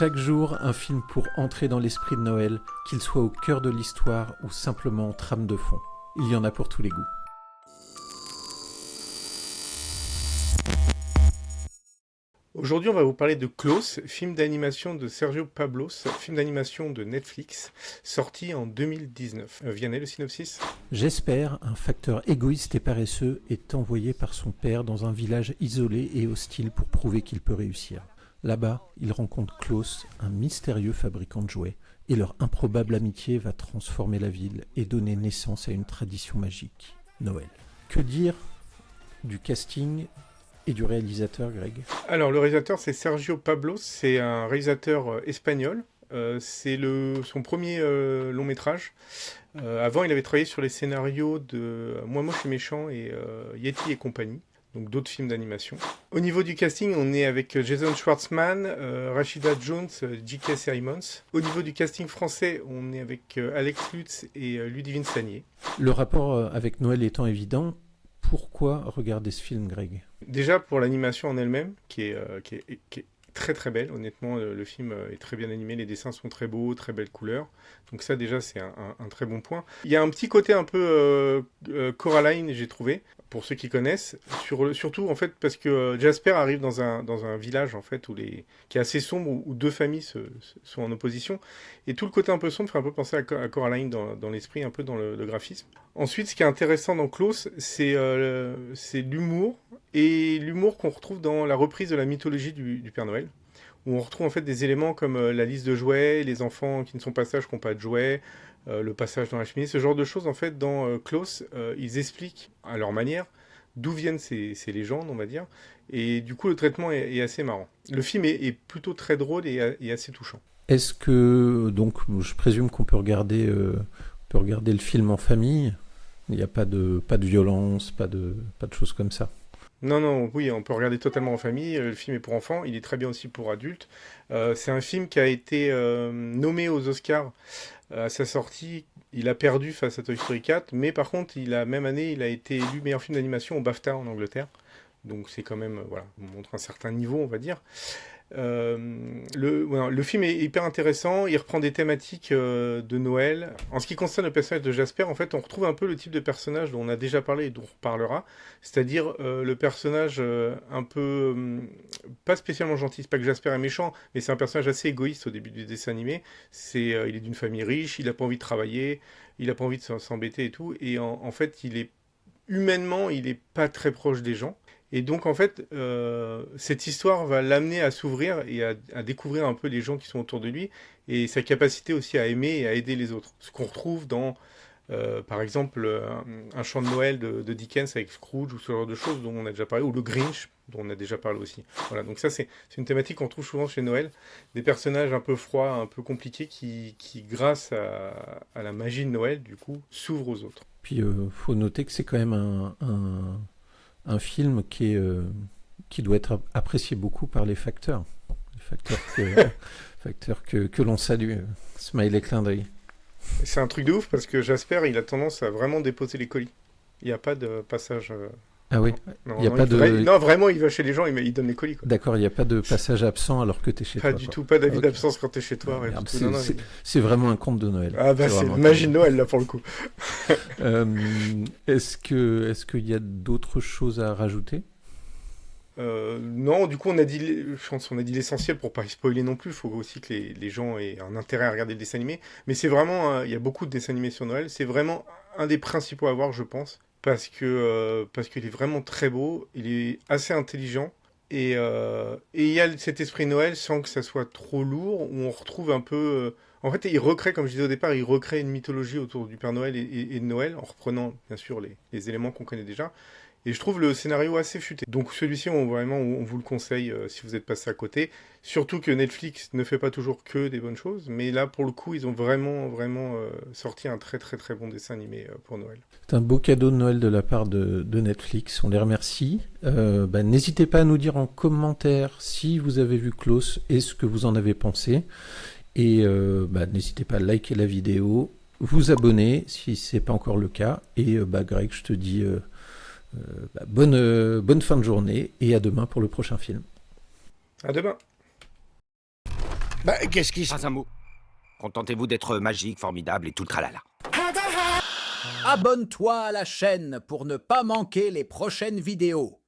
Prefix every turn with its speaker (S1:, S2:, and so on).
S1: Chaque jour, un film pour entrer dans l'esprit de Noël, qu'il soit au cœur de l'histoire ou simplement en trame de fond. Il y en a pour tous les goûts.
S2: Aujourd'hui, on va vous parler de Klaus, film d'animation de Sergio Pablos, film d'animation de Netflix, sorti en 2019. Vianney, le synopsis ?
S1: J'espère, un facteur égoïste et paresseux est envoyé par son père dans un village isolé et hostile pour prouver qu'il peut réussir. Là-bas, il rencontre Klaus, un mystérieux fabricant de jouets, et leur improbable amitié va transformer la ville et donner naissance à une tradition magique, Noël. Que dire du casting et du réalisateur, Greg ?
S2: Alors, le réalisateur, c'est Sergio Pablos, c'est un réalisateur espagnol. C'est son premier long métrage. Avant, il avait travaillé sur les scénarios de Moi Moche et Méchant et Yeti et compagnie. Donc d'autres films d'animation. Au niveau du casting, on est avec Jason Schwartzman, Rashida Jones, J.K. Simmons. Au niveau du casting français, on est avec Alex Lutz et Ludivine Sagnier.
S1: Le rapport avec Noël étant évident, pourquoi regarder ce film, Greg ?
S2: Déjà pour l'animation en elle-même, qui est très très belle. Honnêtement, le film est très bien animé, les dessins sont très beaux, très belles couleurs. Donc ça déjà c'est un très bon point. Il y a un petit côté un peu Coraline, j'ai trouvé, pour ceux qui connaissent, surtout en fait parce que Jasper arrive dans un village en fait qui est assez sombre, où deux familles sont en opposition, et tout le côté un peu sombre fait un peu penser à Coraline dans l'esprit, un peu dans le graphisme. Ensuite, ce qui est intéressant dans Klaus, c'est l'humour, et l'humour qu'on retrouve dans la reprise de la mythologie du Père Noël, où on retrouve en fait des éléments comme la liste de jouets, les enfants qui ne sont pas sages, qui n'ont pas de jouets, le passage dans la cheminée, ce genre de choses. En fait, dans Klaus, ils expliquent à leur manière d'où viennent ces légendes, on va dire, et du coup le traitement est assez marrant. Le film est plutôt très drôle et assez touchant.
S1: Est-ce que, donc, je présume qu'on peut regarder le film en famille ? Il n'y a pas de violence, pas de choses comme ça.
S2: Non, oui, on peut regarder totalement en famille. Le film est pour enfants, il est très bien aussi pour adultes. C'est un film qui a été nommé aux Oscars à sa sortie. Il a perdu face à Toy Story 4, mais par contre, même année, il a été élu meilleur film d'animation au BAFTA en Angleterre. Donc c'est quand même, voilà, on montre un certain niveau, on va dire. Le film est hyper intéressant, il reprend des thématiques de Noël. En ce qui concerne le personnage de Jasper, en fait, on retrouve un peu le type de personnage dont on a déjà parlé et dont on reparlera, c'est-à-dire le personnage un peu pas spécialement gentil. C'est pas que Jasper est méchant, mais c'est un personnage assez égoïste au début du dessin animé. Il est d'une famille riche, il a pas envie de travailler, il a pas envie de s'embêter et tout, et en fait, humainement, il est pas très proche des gens. Et donc, en fait, cette histoire va l'amener à s'ouvrir et à découvrir un peu les gens qui sont autour de lui, et sa capacité aussi à aimer et à aider les autres. Ce qu'on retrouve dans, par exemple, un chant de Noël de Dickens avec Scrooge, ou ce genre de choses dont on a déjà parlé, ou le Grinch, dont on a déjà parlé aussi. Voilà, donc ça, c'est une thématique qu'on trouve souvent chez Noël, des personnages un peu froids, un peu compliqués, qui grâce à la magie de Noël, du coup, s'ouvrent aux autres.
S1: Puis, faut noter que c'est quand même un film qui doit être apprécié beaucoup par les facteurs que l'on salue, smiley clin d'œil.
S2: C'est un truc de ouf parce que Jasper, il a tendance à vraiment déposer les colis. Il n'y a pas de passage.
S1: Ah oui.
S2: Non, vraiment, il va chez les gens, il donne les colis, quoi.
S1: D'accord, il n'y a pas de passage absent alors que tu es chez toi.
S2: Pas du tout, pas d'avis d'absence quand tu es chez toi.
S1: Ah, merde, c'est vraiment un conte de Noël.
S2: Ah bah c'est magie de Noël là pour le coup.
S1: Est-ce qu'il y a d'autres choses à rajouter ?
S2: Non, du coup je pense qu'on a dit l'essentiel pour pas spoiler non plus. Il faut aussi que les gens aient un intérêt à regarder le dessin animé. Mais c'est vraiment, il y a beaucoup de dessins animés sur Noël. C'est vraiment un des principaux à voir, je pense, parce qu'il est vraiment très beau. Il est assez intelligent. Et il y a cet esprit Noël sans que ça soit trop lourd, où on retrouve un peu... en fait, il recrée, comme je disais au départ, il recrée une mythologie autour du Père Noël et de Noël, en reprenant, bien sûr, les éléments qu'on connaît déjà. Et je trouve le scénario assez futé. Donc celui-ci, on vous le conseille si vous êtes passé à côté. Surtout que Netflix ne fait pas toujours que des bonnes choses. Mais là, pour le coup, ils ont vraiment sorti un très très très bon dessin animé pour Noël.
S1: C'est un beau cadeau de Noël de la part de Netflix. On les remercie. N'hésitez pas à nous dire en commentaire si vous avez vu Klaus et ce que vous en avez pensé. Et n'hésitez pas à liker la vidéo, vous abonner si ce n'est pas encore le cas. Et Greg, je te dis... bonne fin de journée et à demain pour le prochain film.
S2: À demain.
S3: Bah, qu'est-ce qui se...
S4: Pas un mot. Contentez-vous d'être magique, formidable et tout le tralala.
S5: Abonne-toi à la chaîne pour ne pas manquer les prochaines vidéos.